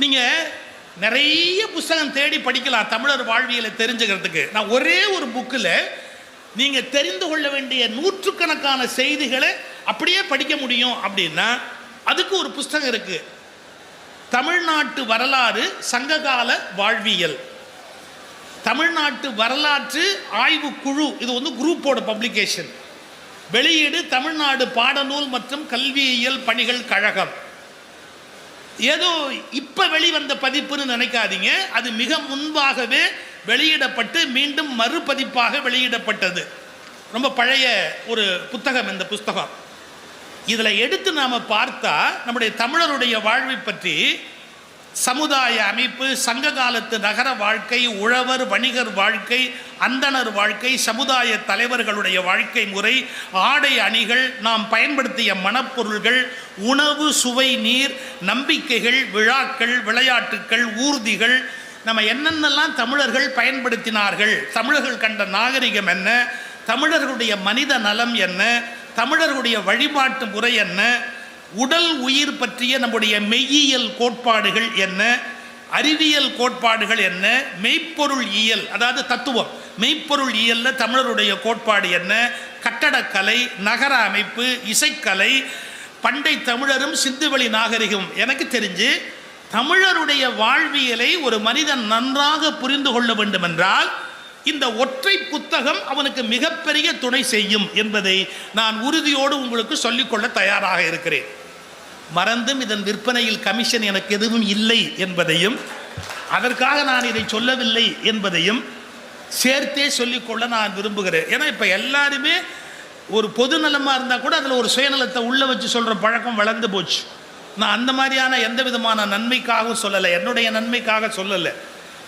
நீங்கள் நிறைய புத்தகம் தேடி படிக்கலாம் தமிழர் வாழ்வியலை தெரிஞ்சுக்கிறதுக்கு. நான் ஒரே ஒரு புக்கில் நீங்கள் தெரிந்து கொள்ள வேண்டிய நூற்றுக்கணக்கான செய்திகளை அப்படியே படிக்க முடியும் அப்படின்னா அதுக்கு ஒரு புத்தகம் இருக்குது. தமிழ்நாட்டு வரலாறு சங்ககால வாழ்வியல், தமிழ்நாட்டு வரலாற்று ஆய்வு குழு, இது வந்து குரூப்போட பப்ளிகேஷன். வெளியீடு தமிழ்நாடு பாடநூல் மற்றும் கல்வியியல் பணிகள் கழகம். ஏதோ இப்போ வெளிவந்த பதிப்புன்னு நினைக்காதீங்க, அது மிக முன்பாகவே வெளியிடப்பட்டு மீண்டும் மறுபதிப்பாக வெளியிடப்பட்டது. ரொம்ப பழைய ஒரு புத்தகம் இந்த புத்தகம். இதில் எடுத்து நாம் பார்த்தா நம்முடைய தமிழருடைய வாழ்வை பற்றி சமுதாய அமைப்பு, சங்க காலத்து நகர வாழ்க்கை, உழவர் வணிகர் வாழ்க்கை, அந்தணர் வாழ்க்கை, சமுதாய தலைவர்களுடைய வாழ்க்கை முறை, ஆடை அணிகள், நாம் பயன்படுத்திய மணப்பொருள்கள், உணவு, சுவை, நீர், நம்பிக்கைகள், விழாக்கள், விளையாட்டுக்கள், ஊர்திகள், நம்ம என்னென்னலாம் தமிழர்கள் பயன்படுத்தினார்கள், தமிழர்கள் கண்ட நாகரிகம் என்ன, தமிழர்களுடைய மனித நலம் என்ன, தமிழர்களுடைய வழிபாட்டு முறை என்ன, உடல் உயிர் பற்றிய நம்முடைய மெய்யியல் கோட்பாடுகள் என்ன, அறிவியல் கோட்பாடுகள் என்ன, மெய்ப்பொருள் இயல் அதாவது தத்துவம், மெய்ப்பொருள் இயலில் தமிழருடைய கோட்பாடு என்ன, கட்டடக்கலை, நகர அமைப்பு, இசைக்கலை, பண்டை தமிழரும் சிந்துவெளி நாகரிகம். எனக்கு தெரிஞ்சு தமிழருடைய வாழ்வியலை ஒரு மனிதன் நன்றாக புரிந்து கொள்ள வேண்டும் என்றால் இந்த ஒற்றை புத்தகம் அவனுக்கு மிகப்பெரிய துணை செய்யும் என்பதை நான் உறுதியோடு உங்களுக்கு சொல்லிக்கொள்ள தயாராக இருக்கிறேன். மறந்தும் இதன் விற்பனையில் கமிஷன் எனக்கு எதுவும் இல்லை என்பதையும், அதற்காக நான் இதை சொல்லவில்லை என்பதையும் சேர்த்தே சொல்லிக்கொள்ள நான் விரும்புகிறேன். ஏன்னா இப்போ எல்லாருமே ஒரு பொது நலமாக இருந்தால் கூட அதில் ஒரு சுயநலத்தை உள்ளே வச்சு சொல்கிற பழக்கம் வளர்ந்து போச்சு. நான் அந்த மாதிரியான எந்த விதமான நன்மைக்காகவும் சொல்லலை, என்னுடைய நன்மைக்காக சொல்லலை.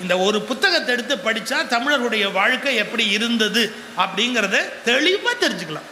இந்த ஒரு புத்தகத்தை எடுத்து படித்தா தமிழர்களுடைய வாழ்க்கை எப்படி இருந்தது அப்படிங்கிறத தெளிவாக தெரிஞ்சுக்கலாம்.